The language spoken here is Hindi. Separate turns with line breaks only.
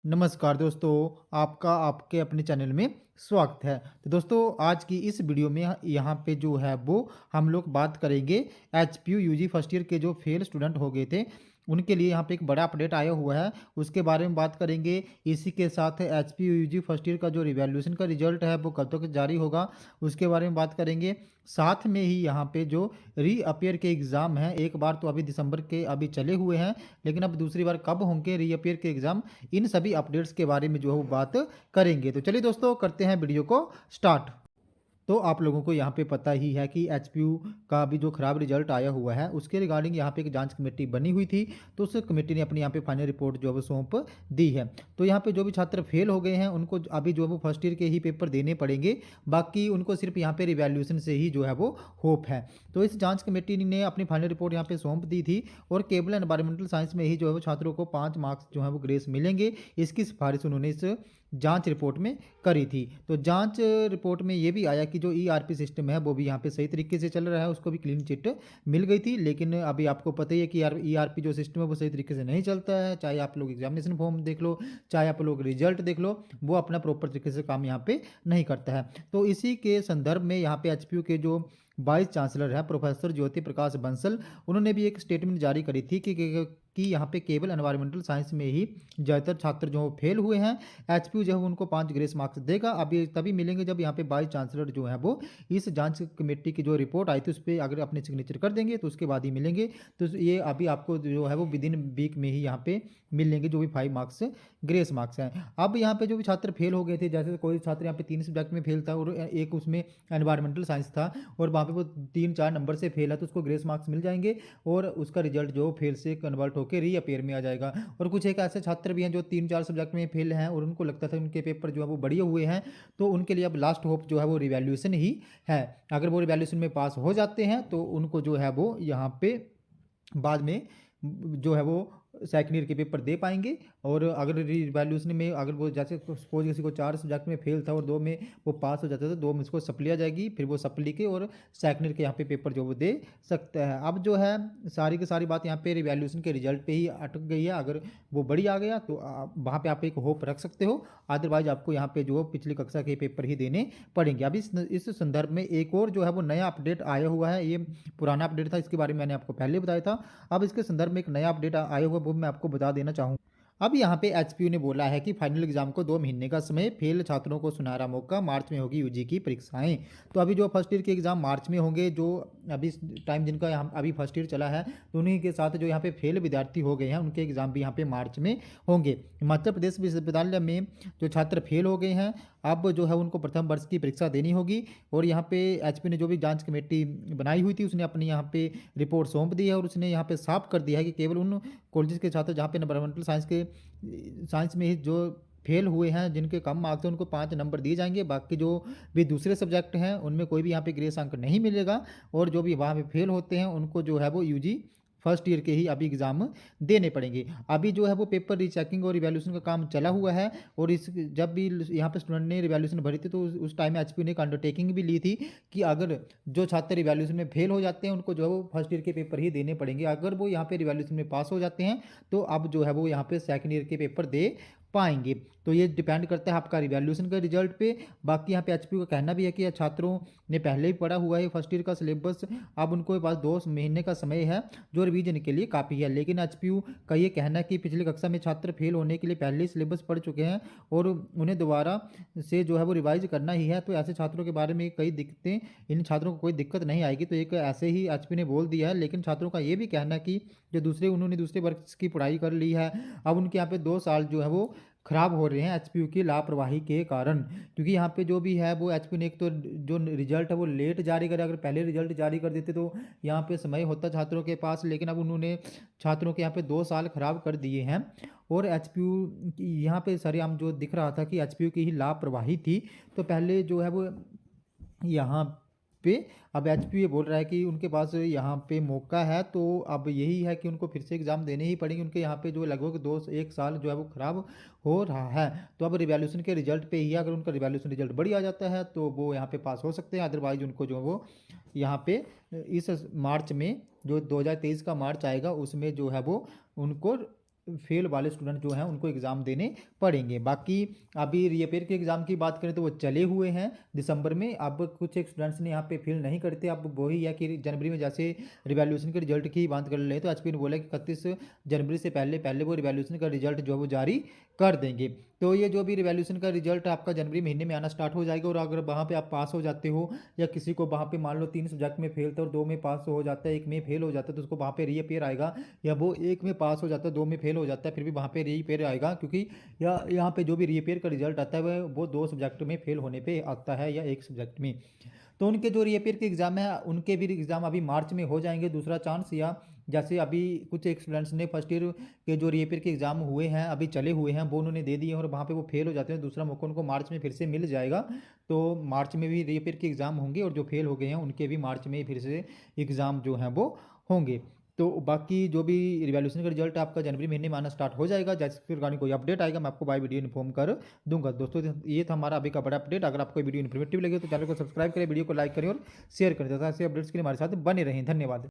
नमस्कार दोस्तों, आपका आपके अपने चैनल में स्वागत है। तो दोस्तों आज की इस वीडियो में यहाँ पे जो है वो हम लोग बात करेंगे एचपीयू यूजी फर्स्ट ईयर के जो फेल स्टूडेंट हो गए थे, उनके लिए यहाँ पे एक बड़ा अपडेट आया हुआ है, उसके बारे में बात करेंगे। इसी के साथ एचपीयू यूजी फर्स्ट ईयर का जो रिवैल्यूएशन का रिजल्ट है वो कब तक जारी होगा, उसके बारे में बात करेंगे। साथ में ही यहाँ पे जो रीअपियर के एग्ज़ाम हैं, एक बार तो अभी दिसंबर के अभी चले हुए हैं, लेकिन अब दूसरी बार कब होंगे रीअपियर के एग्ज़ाम, इन सभी अपडेट्स के बारे में जो है वो बात करेंगे। तो चलिए दोस्तों करते हैं वीडियो को स्टार्ट। तो आप लोगों को यहाँ पे पता ही है कि एचपीयू का अभी जो खराब रिजल्ट आया हुआ है उसके रिगार्डिंग यहाँ पे एक जांच कमेटी बनी हुई थी। तो उस कमेटी ने अपनी यहाँ पे फाइनल रिपोर्ट जो है वो सौंप दी है। तो यहाँ पे जो भी छात्र फेल हो गए हैं उनको अभी जो है वो फर्स्ट ईयर के ही पेपर देने पड़ेंगे, बाकी उनको सिर्फ यहाँ पे रिवैल्यूएशन से ही जो है वो होप है। तो इस जाँच कमेटी ने अपनी फाइनल रिपोर्ट यहाँ पे सौंप दी थी और केबल एनवायरमेंटल साइंस में ही जो है वो छात्रों को 5 मार्क्स जो है वो ग्रेस मिलेंगे। इसकी सिफारिश उन्होंने इस जांच रिपोर्ट में करी थी। तो जांच रिपोर्ट में ये भी आया कि जो ईआरपी सिस्टम है वो भी यहाँ पे सही तरीके से चल रहा है, उसको भी क्लीन चिट मिल गई थी। लेकिन अभी आपको पता ही है कि ईआरपी जो सिस्टम है वो सही तरीके से नहीं चलता है, चाहे आप लोग एग्जामिनेशन फॉर्म देख लो, चाहे आप लोग रिजल्ट देख लो, वो अपना प्रॉपर तरीके से काम यहाँ पे नहीं करता है। तो इसी के संदर्भ में यहाँ पे एचपीयू के जो वाइस चांसलर है प्रोफेसर ज्योति प्रकाश बंसल, उन्होंने भी एक स्टेटमेंट जारी करी थी कि यहाँ पे केवल एनवायरमेंटल साइंस में ही ज़्यादातर छात्र जो फेल हुए हैं, एचपीयू जो है उनको 5 ग्रेस मार्क्स देगा। अभी तभी मिलेंगे जब यहाँ पे वाइस चांसलर जो है वो इस जांच कमेटी की जो रिपोर्ट आई थी उस पर अगर अपने सिग्नेचर कर देंगे तो उसके बाद ही मिलेंगे। तो ये अभी आपको जो है वो विद इन वीक में ही यहाँ पे मिलेंगे जो भी 5 मार्क्स ग्रेस मार्क्स हैं। अब यहाँ पे जो भी छात्र फेल हो गए थे, जैसे कोई छात्र यहाँ पे 3 सब्जेक्ट में फेल था और एक उसमें एनवायरमेंटल साइंस था और वहाँ पे वो 3-4 नंबर से फेल है, तो उसको ग्रेस मार्क्स मिल जाएंगे और उसका रिजल्ट जो फेल से कन्वर्ट होकर रीअपेयर में आ जाएगा। और कुछ एक ऐसे छात्र भी हैं जो 3-4 सब्जेक्ट में फेल हैं और उनको लगता था उनके पेपर जो है वो बढ़िया हुए हैं, तो उनके लिए अब लास्ट होप जो है वो रिवैल्यूएशन ही है। अगर वो रिवैल्यूएशन में पास हो जाते हैं तो उनको जो है वो यहाँ पे बाद में जो है वो सेकंड ईयर के पेपर दे पाएंगे। और अगर रिवैल्यूएशन में अगर वो जैसे सपोज किसी को 4 सब्जेक्ट में फेल था और 2 में वो पास हो जाता था, 2 में उसको सप्ली आ जाएगी, फिर वो सप्ली के और सेकंड ईयर के यहाँ पे पेपर जो वो दे सकता है। अब जो है सारी की सारी बात यहाँ पे रिवैल्यूएशन के रिजल्ट पे ही अटक गई है। अगर वो बड़ी आ गया तो वहाँ पे आप एक होप रख सकते हो, अदरवाइज आपको यहाँ पे जो पिछली कक्षा के पेपर ही देने पड़ेंगे। अब इस संदर्भ में एक और जो है वो नया अपडेट आया हुआ है। ये पुराना अपडेट था, इसके बारे में मैंने आपको पहले बताया था। अब इसके संदर्भ में एक नया अपडेट आया हुआ, वो मैं आपको बता देना चाहूँगा। अब यहाँ पे एचपीयू ने बोला है कि फाइनल एग्जाम को 2 महीने का समय, फेल छात्रों को सुनहरा मौका, मार्च में होगी यूजी की परीक्षाएं। तो अभी जो फर्स्ट ईयर के एग्जाम मार्च में होंगे, जो अभी टाइम जिनका यहाँ अभी फर्स्ट ईयर चला है, तो उन्हीं के साथ जो यहाँ पे फेल विद्यार्थी हो गए हैं उनके एग्जाम भी यहाँ पे मार्च में होंगे। हिमाचल प्रदेश विश्वविद्यालय में जो छात्र फेल हो गए हैं, अब जो है उनको प्रथम वर्ष की परीक्षा देनी होगी। और यहाँ पे एचपी ने जो भी जांच कमेटी बनाई हुई थी उसने अपनी यहाँ पे रिपोर्ट सौंप दी है और उसने यहाँ पे साफ कर दिया है कि केवल उन कॉलेजेस के छात्र जहाँ पे एनवायरमेंटल साइंस में ही जो फेल हुए हैं, जिनके कम मार्क्स हैं, उनको 5 नंबर दिए जाएंगे। बाकी जो भी दूसरे सब्जेक्ट हैं उनमें कोई भी यहाँ पे ग्रेस अंक नहीं मिलेगा और जो भी वहाँ पे फेल होते हैं उनको जो है वो यूजी फर्स्ट ईयर के ही अभी एग्ज़ाम देने पड़ेंगे। अभी जो है वो पेपर रीचेकिंग और रिवैल्यूएशन का काम चला हुआ है और इस जब भी यहाँ पे स्टूडेंट ने रिवैल्यूएशन भरी थी तो उस टाइम एचपी ने एक अंडरटेकिंग भी ली थी कि अगर जो छात्र रिवैल्यूएशन में फेल हो जाते हैं उनको जो है वो फर्स्ट ईयर के पेपर ही देने पड़ेंगे। अगर वो यहाँ पे रिवैल्यूएशन में पास हो जाते हैं तो अब जो है वो यहाँ पे सेकंड ईयर के पेपर दे पाएंगे। तो ये डिपेंड करता है आपका रिवैल्यूएशन का रिजल्ट पे। बाकी यहाँ पे एचपी का कहना भी है कि छात्रों ने पहले ही पढ़ा हुआ है फर्स्ट ईयर का सिलेबस, अब उनको पास 2 महीने का समय है जो रिवीजन के लिए काफ़ी है। लेकिन एचपीयू का ये कहना है कि पिछली कक्षा में छात्र फेल होने के लिए पहले ही सिलेबस पढ़ चुके हैं और उन्हें दोबारा से जो है वो रिवाइज करना ही है। तो ऐसे छात्रों के बारे में कई दिक्कतें, इन छात्रों को कोई दिक्कत नहीं आएगी, तो एक ऐसे ही एचपी ने बोल दिया है। लेकिन छात्रों का ये भी कहना है कि जो उन्होंने दूसरे वर्ष की पढ़ाई कर ली है, अब उनके यहाँ पे 2 साल जो है वो खराब हो रहे हैं एचपीयू की लापरवाही के कारण। क्योंकि यहाँ पे जो भी है वो एचपीयू ने एक तो जो रिजल्ट है वो लेट जारी करे, अगर पहले रिजल्ट जारी कर देते तो यहाँ पे समय होता छात्रों के पास, लेकिन अब उन्होंने छात्रों के यहाँ पे 2 साल खराब कर दिए हैं। और एचपीयू यहाँ पे सरेआम जो दिख रहा था कि एचपीयू की ही लापरवाही थी। तो पहले जो है वो यहाँ पे अब एचपी ये बोल रहा है कि उनके पास यहाँ पे मौका है, तो अब यही है कि उनको फिर से एग्ज़ाम देने ही पड़ेंगे। उनके यहाँ पे जो लगभग 1 साल जो है वो ख़राब हो रहा है। तो अब रिवैल्यूएशन के रिजल्ट पे ही है, अगर उनका रिवैल्यूएशन रिजल्ट बढ़िया आ जाता है तो वो यहाँ पे पास हो सकते हैं, अदरवाइज उनको जो वो यहाँ पे इस मार्च में जो 2023 का मार्च आएगा उसमें जो है वो उनको फेल वाले स्टूडेंट जो हैं उनको एग्ज़ाम देने पड़ेंगे। बाकी अभी रीअपेयर के एग्ज़ाम की बात करें तो वो चले हुए हैं दिसंबर में। अब कुछ एक स्टूडेंट्स ने यहाँ पे फेल नहीं करते, अब वही है कि जनवरी में जैसे रिवैल्यूएशन के रिजल्ट की बात कर ले तो एचपी ने बोला कि 31 जनवरी से पहले पहले वो रिवैल्यूएशन का रिजल्ट जो है वो जारी कर देंगे। तो ये जो भी रिवैल्यूएशन का रिजल्ट आपका जनवरी महीने में आना स्टार्ट हो जाएगा, और अगर वहाँ पे आप पास हो जाते हो या किसी को वहाँ पे मान लो 3 सब्जेक्ट में फेल था और 2 में पास हो जाता है, 1 में फेल हो जाता है, तो उसको वहाँ पे रीअपेयर आएगा। या वो 1 में पास हो जाता है, 2 में फेल हो जाता है, फिर भी वहाँ पे रीअपेयर आएगा, क्योंकि यहाँ पे जो भी रीअपेयर का रिजल्ट आता है वो 2 सब्जेक्ट में फेल होने पे आता है या 1 सब्जेक्ट में। तो उनके जो रीअपेयर के एग्ज़ाम है उनके भी एग्ज़ाम अभी मार्च में हो जाएंगे दूसरा चांस। या जैसे अभी कुछ एक स्टूडेंट्स ने फर्स्ट ईयर के जो रीअपेयर के एग्ज़ाम हुए हैं अभी चले हुए हैं वो उन्होंने दे दिए हैं, और वहाँ पे वो फेल हो जाते हैं, दूसरा मौका उनको मार्च में फिर से मिल जाएगा। तो मार्च में भी रीअपेयर के एग्ज़ाम होंगे, और जो फेल हो गए हैं उनके भी मार्च में फिर से एग्ज़ाम जो हैं वो होंगे। तो बाकी जो भी रिवैल्यूएशन का रिजल्ट आपका जनवरी महीने में आना स्टार्ट हो जाएगा। जैसे फिर रिगार्डिंग कोई अपडेट आएगा मैं आपको बाय वीडियो इन्फॉर्म कर दूंगा। दोस्तों ये था हमारा अभी का बड़ा अपडेट। अगर आपको वीडियो इन्फॉर्मेटिव लगे तो चैनल को सब्सक्राइब करें, वीडियो को लाइक करें और शेयर करें, तथा ऐसे अपडेट्स के लिए हमारे साथ बने रहें। धन्यवाद।